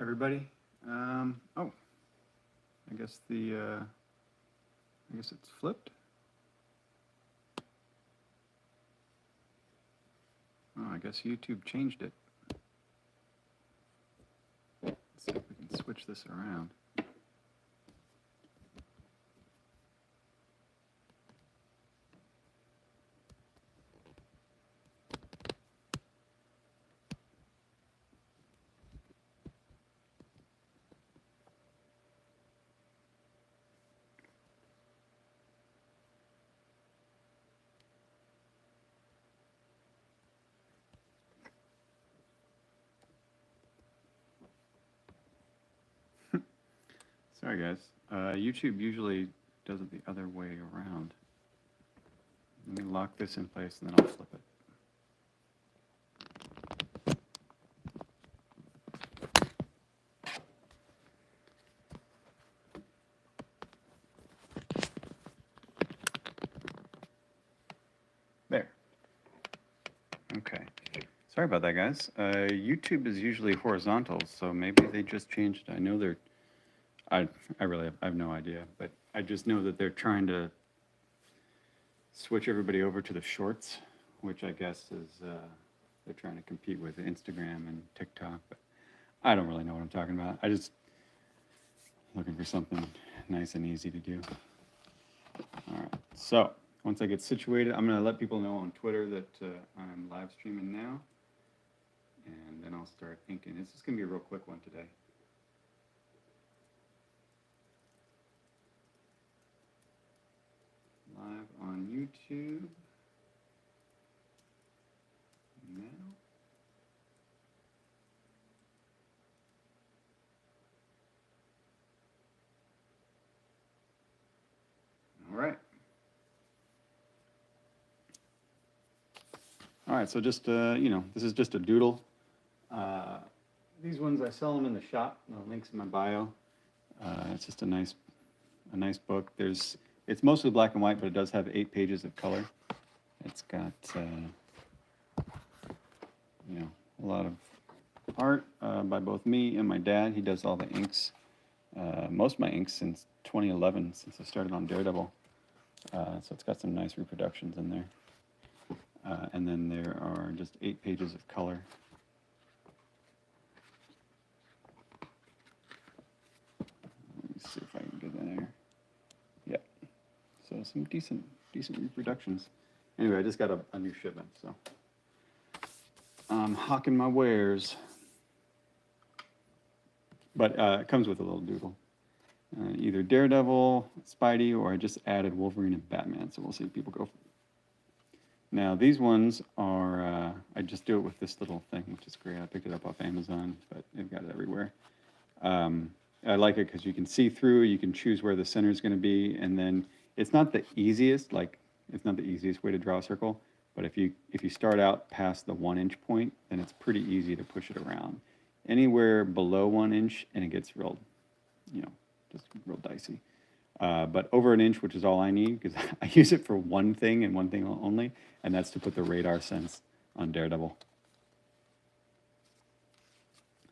everybody. Oh, I guess I guess it's flipped. Oh, I guess YouTube changed it. Let's see if we can switch this around. Sorry, guys. YouTube usually does it the other way around. Let me lock this in place and then I'll flip it. There. Okay. Sorry about that, guys. YouTube is usually horizontal, so maybe they just changed it. I know they're... I have no idea, but I just know that they're trying to switch everybody over to the shorts, which I guess is they're trying to compete with Instagram and TikTok, but I don't really know what I'm talking about. I just looking for something nice and easy to do. All right, so once I get situated, I'm going to let people know on Twitter that I'm live streaming now, and then I'll start inking. This is going to be a real quick one today. Live on YouTube now. All right. All right, so just, this is just a doodle. These ones, I sell them in the shop. The link's in my bio. It's just a nice book. It's mostly black and white, but it does have 8 pages of color. It's got, a lot of art by both me and my dad. He does all the inks. Most of my inks since 2011, since I started on Daredevil. So it's got some nice reproductions in there. And then there are just 8 pages of color. Let me see if I can get in there. Yeah. So some decent reproductions. Anyway, I just got a new shipment, so I'm hawking my wares. But it comes with a little doodle. Either Daredevil, Spidey, or I just added Wolverine and Batman, so we'll see if people go for it. Now, these ones are, I just do it with this little thing, which is great. I picked it up off Amazon, but they've got it everywhere. I like it because you can see through, you can choose where the center is going to be, and then it's not the easiest, it's not the easiest way to draw a circle, but if you start out past the 1-inch point, then it's pretty easy to push it around. Anywhere below 1 inch, and it gets real, just real dicey. But over 1 inch, which is all I need, because I use it for one thing and one thing only, and that's to put the radar sense on Daredevil.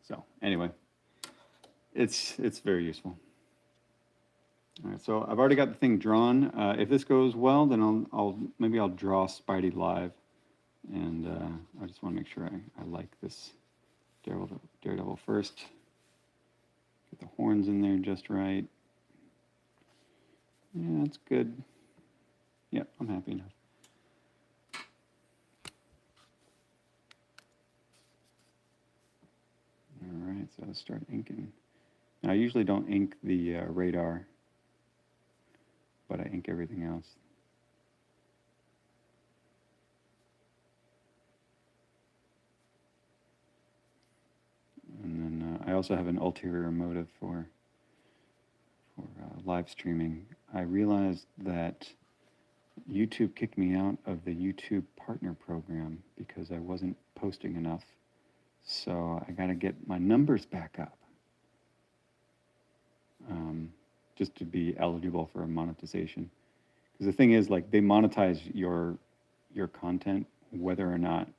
So anyway, it's very useful. All right, so I've already got the thing drawn. If this goes well, then maybe I'll draw Spidey live, and I just want to make sure I like this Daredevil first. Get the horns in there just right. Yeah, that's good. Yeah, I'm happy enough. All right, so let's start inking. Now, I usually don't ink the radar, but I ink everything else. And then I also have an ulterior motive for live streaming. I realized that YouTube kicked me out of the YouTube partner program because I wasn't posting enough. So I got to get my numbers back up just to be eligible for a monetization. Because the thing is, they monetize your content whether or not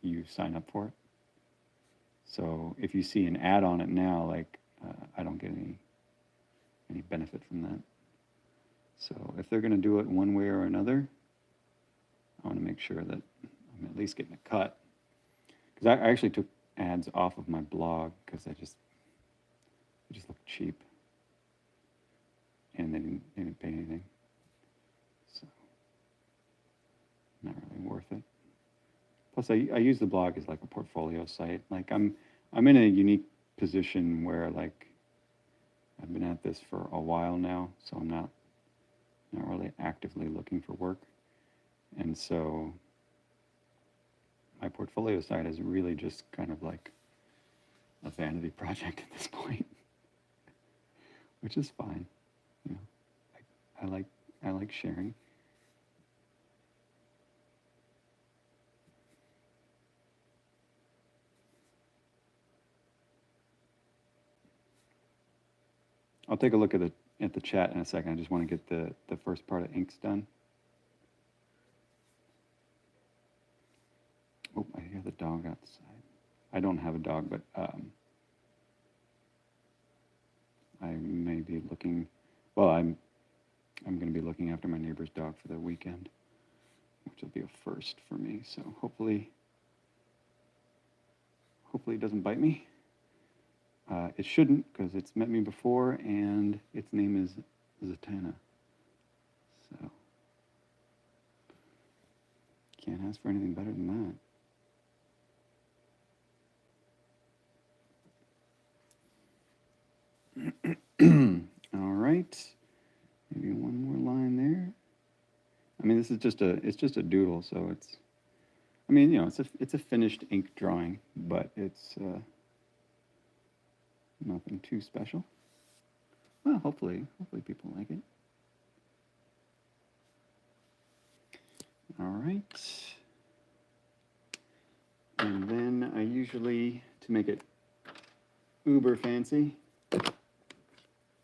you sign up for it. So if you see an ad on it now, like I don't get any benefit from that. So if they're going to do it one way or another, I want to make sure that I'm at least getting a cut. Because I actually took ads off of my blog because they just look cheap, and they didn't pay anything, so not really worth it. Plus, I use the blog as like a portfolio site. Like I'm in a unique position where like I've been at this for a while now, so I'm not really actively looking for work, and so my portfolio site is really just kind of like a vanity project at this point, which is fine. You know, I like sharing. I'll take a look at the chat in a second. I just want to get the first part of inks done. Oh, I hear the dog outside. I don't have a dog, but I may be looking. Well, I'm going to be looking after my neighbor's dog for the weekend, which will be a first for me. So hopefully it doesn't bite me. It shouldn't, because it's met me before, and its name is Zatanna. So can't ask for anything better than that. All right, maybe one more line there. I mean, this is just a doodle, so it's. I mean, you know, it's a finished ink drawing, but it's nothing too special. Well, hopefully people like it. All right. And then I usually, to make it uber fancy,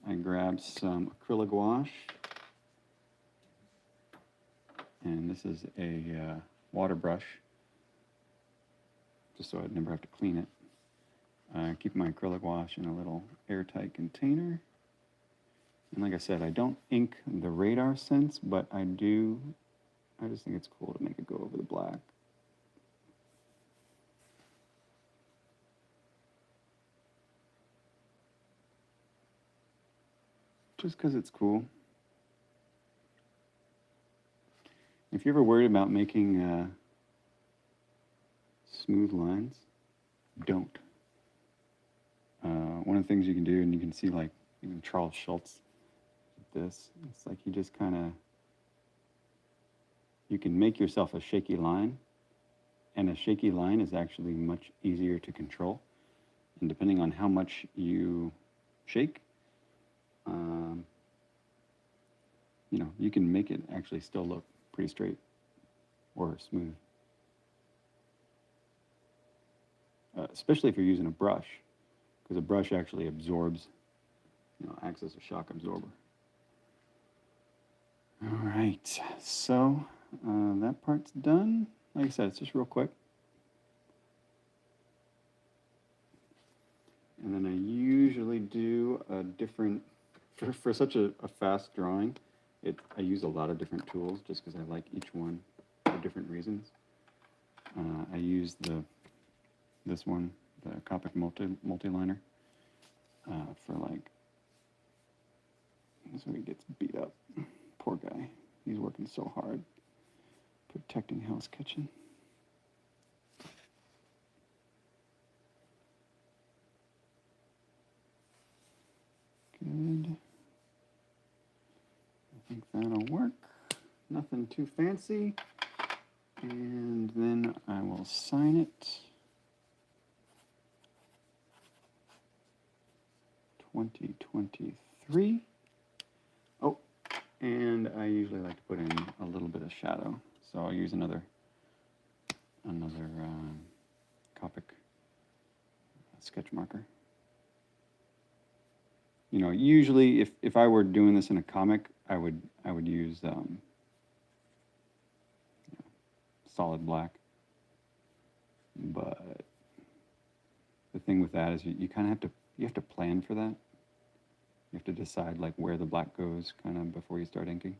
I grab some acrylic wash. And this is a water brush, just so I'd never have to clean it. I keep my acrylic wash in a little airtight container. And like I said, I don't ink the radar sense, but I just think it's cool to make it go over the black. Just because it's cool. If you're ever worried about making smooth lines, don't. One of the things you can do, and you can see like even Charles Schultz did this, it's like you can make yourself a shaky line, and a shaky line is actually much easier to control. And depending on how much you shake, you know, you can make it actually still look pretty straight or smooth. Especially if you're using a brush, because a brush actually absorbs, you know, acts as a shock absorber. All right, so that part's done. Like I said, it's just real quick. And then I usually do a different, for such a fast drawing, I use a lot of different tools just because I like each one for different reasons. I use this one, the Copic multi-liner, for like, so he gets beat up. Poor guy. He's working so hard protecting Hell's Kitchen. Good. I think that'll work. Nothing too fancy. And then I will sign it. 2023. Oh, and I usually like to put in a little bit of shadow. So I'll use another Copic sketch marker. You know, usually if I were doing this in a comic, I would use you know, solid black. But the thing with that is you kind of have to plan for that. You have to decide like where the black goes kind of before you start inking.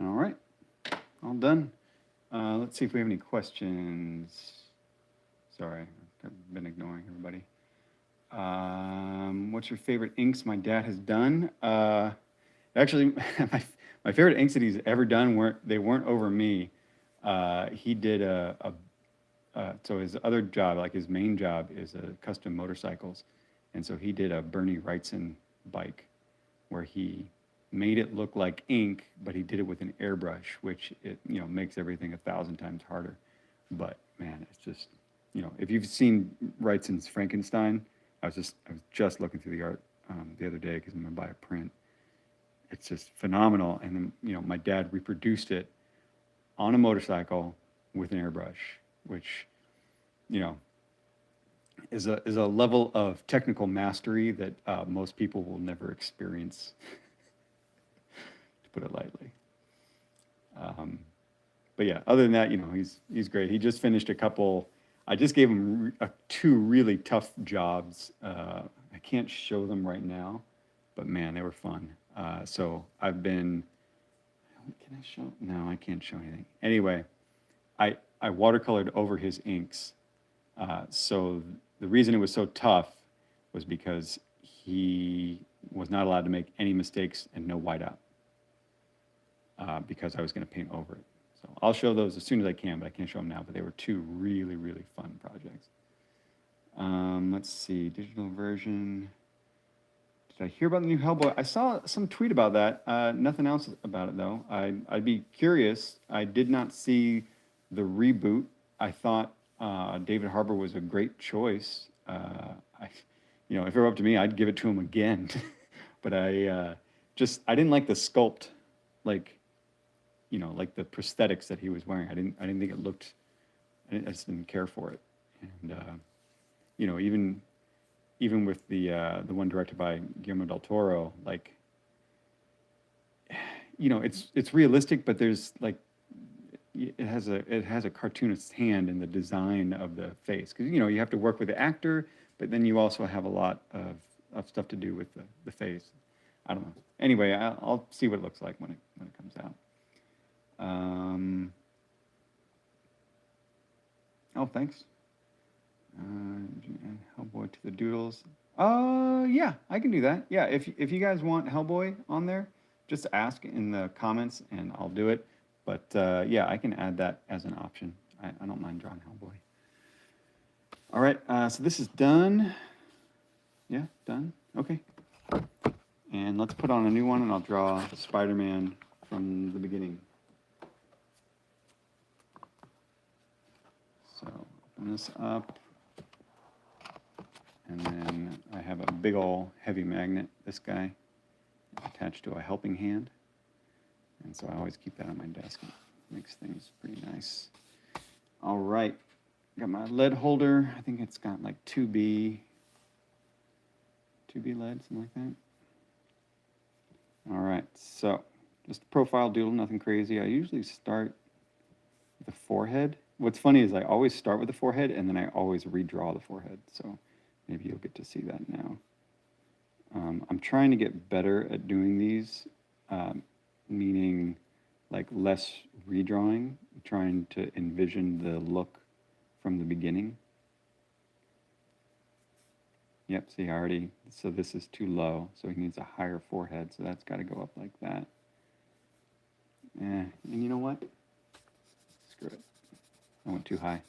All right, all done. Let's see if we have any questions. Sorry, I've been ignoring everybody. What's your favorite inks my dad has done? Actually, my favorite inks that he's ever done weren't over me. He did so his other job, like his main job, is custom motorcycles, and so he did a Bernie Wrightson bike, where he made it look like ink, but he did it with an airbrush, which it makes everything 1,000 times harder. But man, it's just if you've seen Wrightson's Frankenstein, I was just looking through the art the other day because I'm gonna buy a print. It's just phenomenal, and then my dad reproduced it on a motorcycle with an airbrush, which is a level of technical mastery that most people will never experience, to put it lightly. But yeah, other than that, he's great. He just finished a couple. I just gave him two really tough jobs. I can't show them right now, but man, they were fun. So I've been. Can I show? No, I can't show anything. Anyway, I watercolored over his inks. So the reason it was so tough was because he was not allowed to make any mistakes and no whiteout, because I was going to paint over it. So I'll show those as soon as I can, but I can't show them now. But they were two really, really fun projects. Let's see, digital version. Did I hear about the new Hellboy? I saw some tweet about that. Nothing else about it, though. I'd be curious. I did not see the reboot. I thought David Harbour was a great choice. If it were up to me, I'd give it to him again. But I didn't like the sculpt, like the prosthetics that he was wearing. I didn't think it looked. I just didn't care for it. And even with the one directed by Guillermo del Toro, like it's realistic, but there's like it has a cartoonist's hand in the design of the face, because you have to work with the actor, but then you also have a lot of stuff to do with the face. I don't know. Anyway, I'll see what it looks like when it comes out. Oh, thanks. Add Hellboy to the doodles. Yeah, I can do that. Yeah, if you guys want Hellboy on there, just ask in the comments and I'll do it. But yeah, I can add that as an option. I don't mind drawing Hellboy. All right, so this is done. Yeah, done. Okay. And let's put on a new one, and I'll draw Spider-Man from the beginning. So open this up. And then I have a big ol' heavy magnet, this guy, attached to a helping hand. And so I always keep that on my desk. It makes things pretty nice. All right, got my lead holder. I think it's got like 2B lead, something like that. All right, so just a profile doodle, nothing crazy. I usually start with the forehead. What's funny is I always start with the forehead and then I always redraw the forehead. So maybe you'll get to see that now. I'm trying to get better at doing these, meaning like less redrawing, trying to envision the look from the beginning. Yep, see already, so this is too low, so he needs a higher forehead, so that's got to go up like that. And you know what? Screw it. I went too high.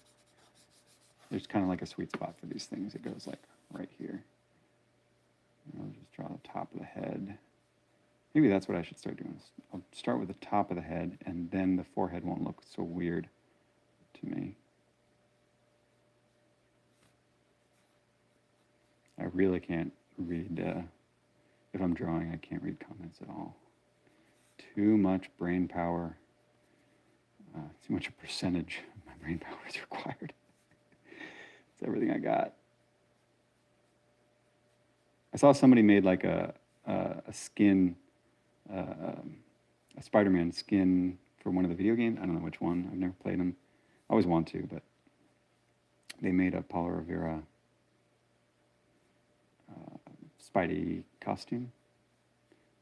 There's kind of like a sweet spot for these things. It goes like right here. I'll just draw the top of the head. Maybe that's what I should start doing. I'll start with the top of the head, and then the forehead won't look so weird to me. I really can't read, if I'm drawing, I can't read comments at all. Too much brain power. too much a percentage of my brain power is required. It's everything I got. I saw somebody made like a skin, a Spider-Man skin for one of the video games. I don't know which one. I've never played them. I always want to, but they made a Paulo Rivera Spidey costume.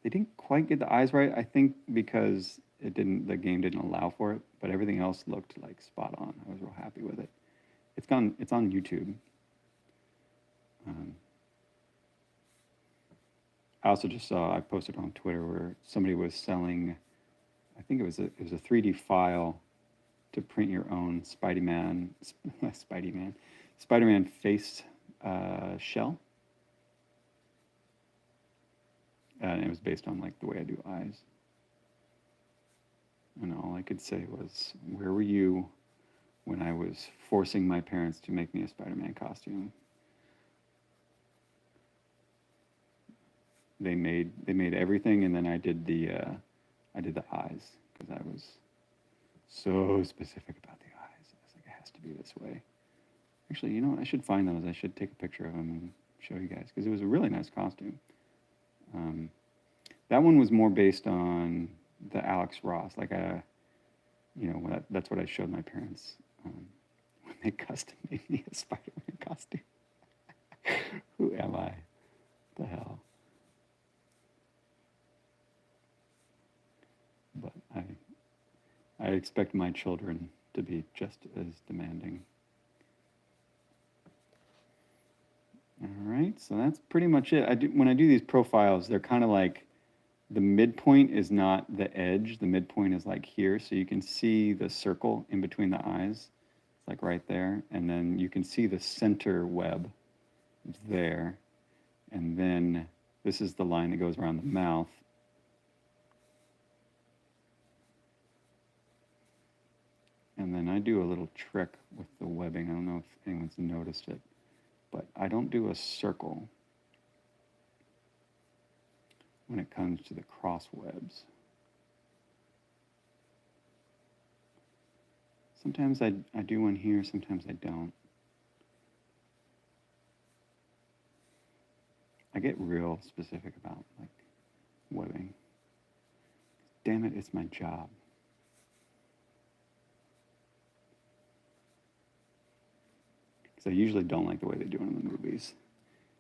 They didn't quite get the eyes right, I think, because the game didn't allow for it, but everything else looked like spot on. I was real happy with it. It's on YouTube. I also just saw, I posted on Twitter where somebody was selling, I think it was a 3D file to print your own Spider-Man face shell. And it was based on like the way I do eyes. And all I could say was, where were you when I was forcing my parents to make me a Spider-Man costume? They made everything, and then I did the eyes, because I was so specific about the eyes. I was like, it has to be this way. Actually, you know what? I should find those. I should take a picture of them and show you guys, because it was a really nice costume. That one was more based on the Alex Ross, like that's what I showed my parents when they custom made me a Spider-Man costume. Who am I? What the hell? But I expect my children to be just as demanding. All right, so that's pretty much it. When I do these profiles, they're kind of like, the midpoint is not the edge. The midpoint is like here, so you can see the circle in between the eyes. It's like right there, and then you can see the center web. It's there, and then this is the line that goes around the mouth. And then I do a little trick with the webbing. I don't know if anyone's noticed it, but I don't do a circle when it comes to the cross webs. Sometimes I do one here, sometimes I don't. I get real specific about like webbing. Damn it, it's my job. Because I usually don't like the way they do it in the movies,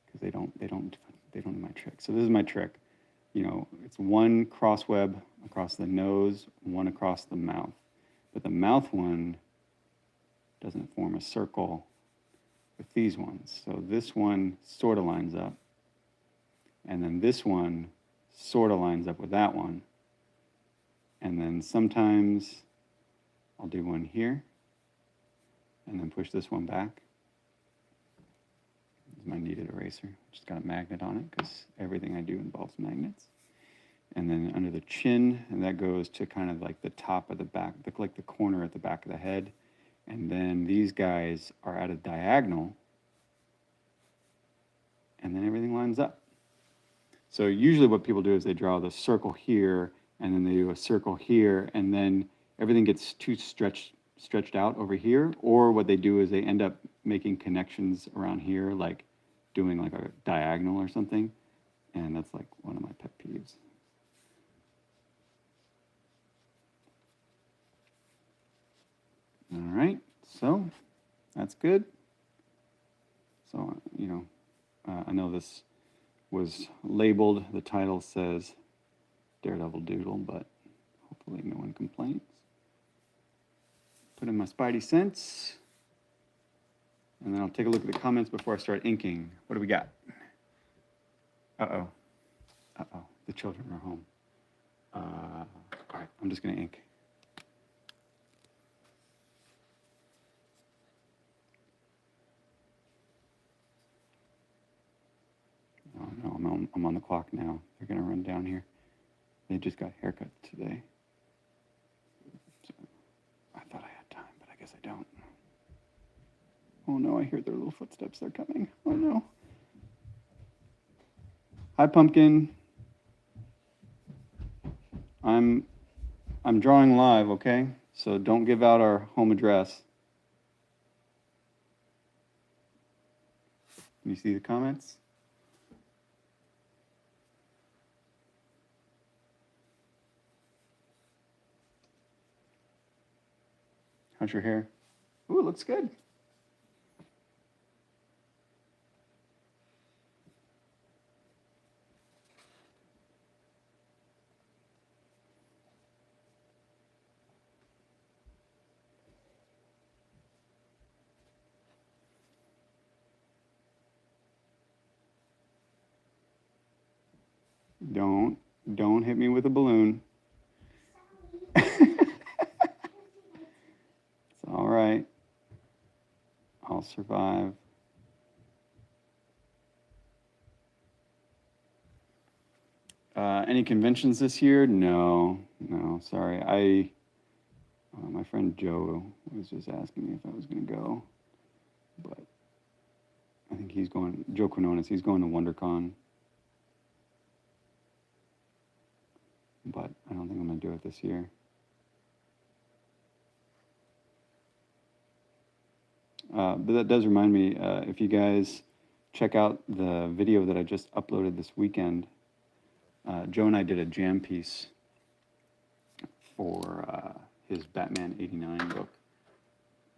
because they don't do my trick. So this is my trick. You know, it's one cross web across the nose, one across the mouth. But the mouth one doesn't form a circle with these ones. So this one sort of lines up. And then this one sort of lines up with that one. And then sometimes I'll do one here and then push this one back. This is my kneaded eraser, which has got a magnet on it, because everything I do involves magnets. And then under the chin, and that goes to kind of like the top of the back, like the corner at the back of the head. And then these guys are at a diagonal, and then everything lines up. So usually what people do is they draw the circle here, and then they do a circle here, and then everything gets too stretched out over here. Or what they do is they end up making connections around here, like doing like a diagonal or something. And that's like one of my pet peeves. All right, so that's good. So, you know, I know this was labeled, the title says Daredevil Doodle, but hopefully no one complains. Put in my Spidey sense, and then I'll take a look at the comments before I start inking. What do we got? Uh-oh. Uh-oh, the children are home. All right, I'm just gonna ink. Oh no, I'm on the clock now. They're gonna run down here. They just got haircuts today. So I thought I had time, but I guess I don't. Oh no, I hear their little footsteps. They're coming. Oh no. Hi, Pumpkin. I'm drawing live, okay? So don't give out our home address. Can you see the comments? How's your hair? Ooh, it looks good. Don't hit me with a balloon. It's all right. I'll survive. Any conventions this year? No, sorry. My friend Joe was just asking me if I was going to go, but I think he's going. Joe Quinones, he's going to WonderCon, but I don't think I'm going to do it this year. But that does remind me, if you guys check out the video that I just uploaded this weekend, Joe and I did a jam piece for his Batman '89 book,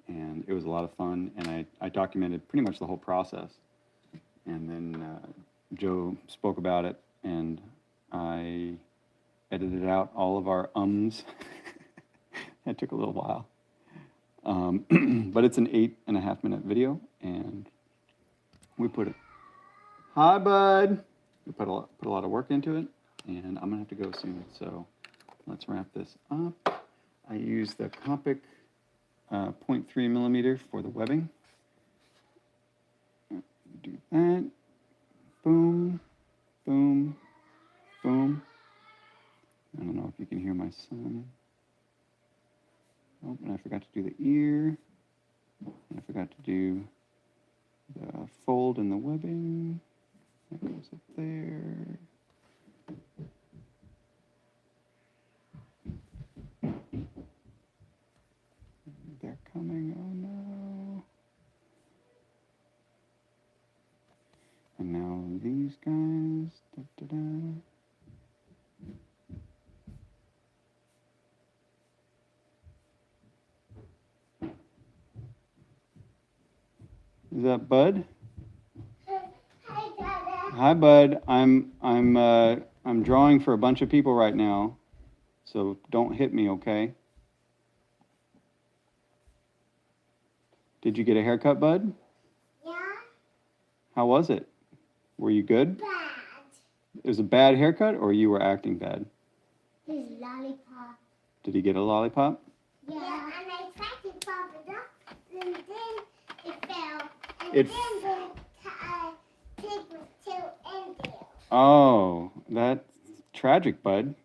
and it was a lot of fun, and I documented pretty much the whole process, and then Joe spoke about it, and I edited out all of our ums. That took a little while. But it's an 8.5-minute video, and we put it. Hi, bud. We put a lot of work into it, and I'm gonna have to go soon. So let's wrap this up. I use the Copic 0.3 millimeter for the webbing. Do that. Boom, boom, boom. I don't know if you can hear my son. Oh, and I forgot to do the ear. And I forgot to do the fold and the webbing. That goes up there. They're coming, oh no. And now these guys, da, da, da. Is that Bud? Hi, Dada. Hi, Bud. I'm drawing for a bunch of people right now, so don't hit me, okay? Did you get a haircut, Bud? Yeah, How was it? Were you good? bad. It was a bad haircut, or you were acting bad? His lollipop. Did he get a lollipop? Yeah, and I tried to pop it up, and then it fell. And It then the pig was still in there. Oh, that's tragic, Bud.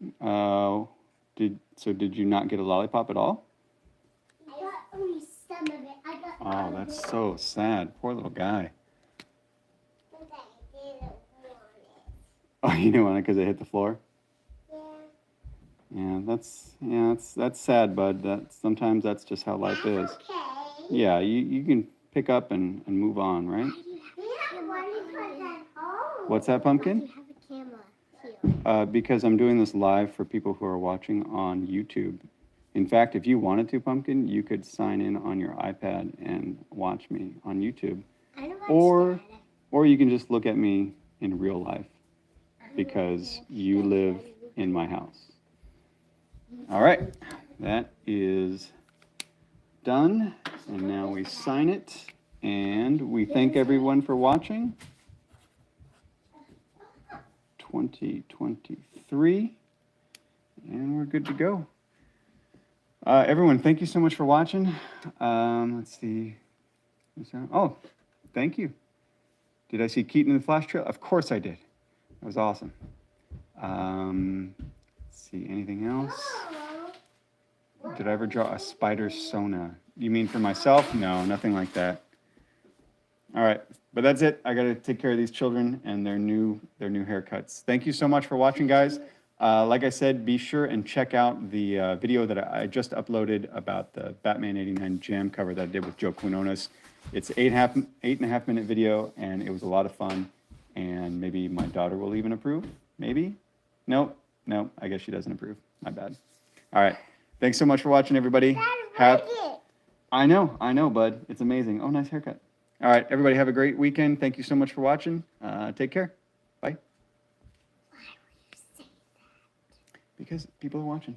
Did you not get a lollipop at all? I got only some of it. I got all Oh, of that's it. so sad. Poor little guy. But I didn't want it. Oh, you didn't want it because it hit the floor? Yeah. Yeah, that's sad, Bud. Sometimes that's just how life is. Okay. Yeah, you can pick up and move on, right? We have lollipops at home. What's that, Why do Pumpkin? you have a camera here? Because I'm doing this live for people who are watching on YouTube. In fact, if you wanted to, Pumpkin, you could sign in on your iPad and watch me on YouTube. I don't watch Or, that. or you can just look at me in real life because you live in my house. All right, that is done. And now we sign it. And we thank everyone for watching. 2023. And we're good to go. Everyone, thank you so much for watching. Let's see. Oh, thank you. Did I see Keaton in the Flash Trail? Of course I did. That was awesome. Let's see, anything else? Did I ever draw a spider Sona? You mean for myself? No, nothing like that. All right, but that's it. I got to take care of these children and their new haircuts. Thank you so much for watching, guys. Like I said, be sure and check out the video that I just uploaded about the Batman '89 Jam cover that I did with Joe Quinones. It's 8.5 minute video, and it was a lot of fun. And maybe my daughter will even approve. Maybe? No, I guess she doesn't approve. My bad. All right. Thanks so much for watching, everybody. Dad, break it. I know, bud. It's amazing. Oh, nice haircut. All right, everybody, have a great weekend. Thank you so much for watching. Take care. Bye. Why would you say that? Because people are watching.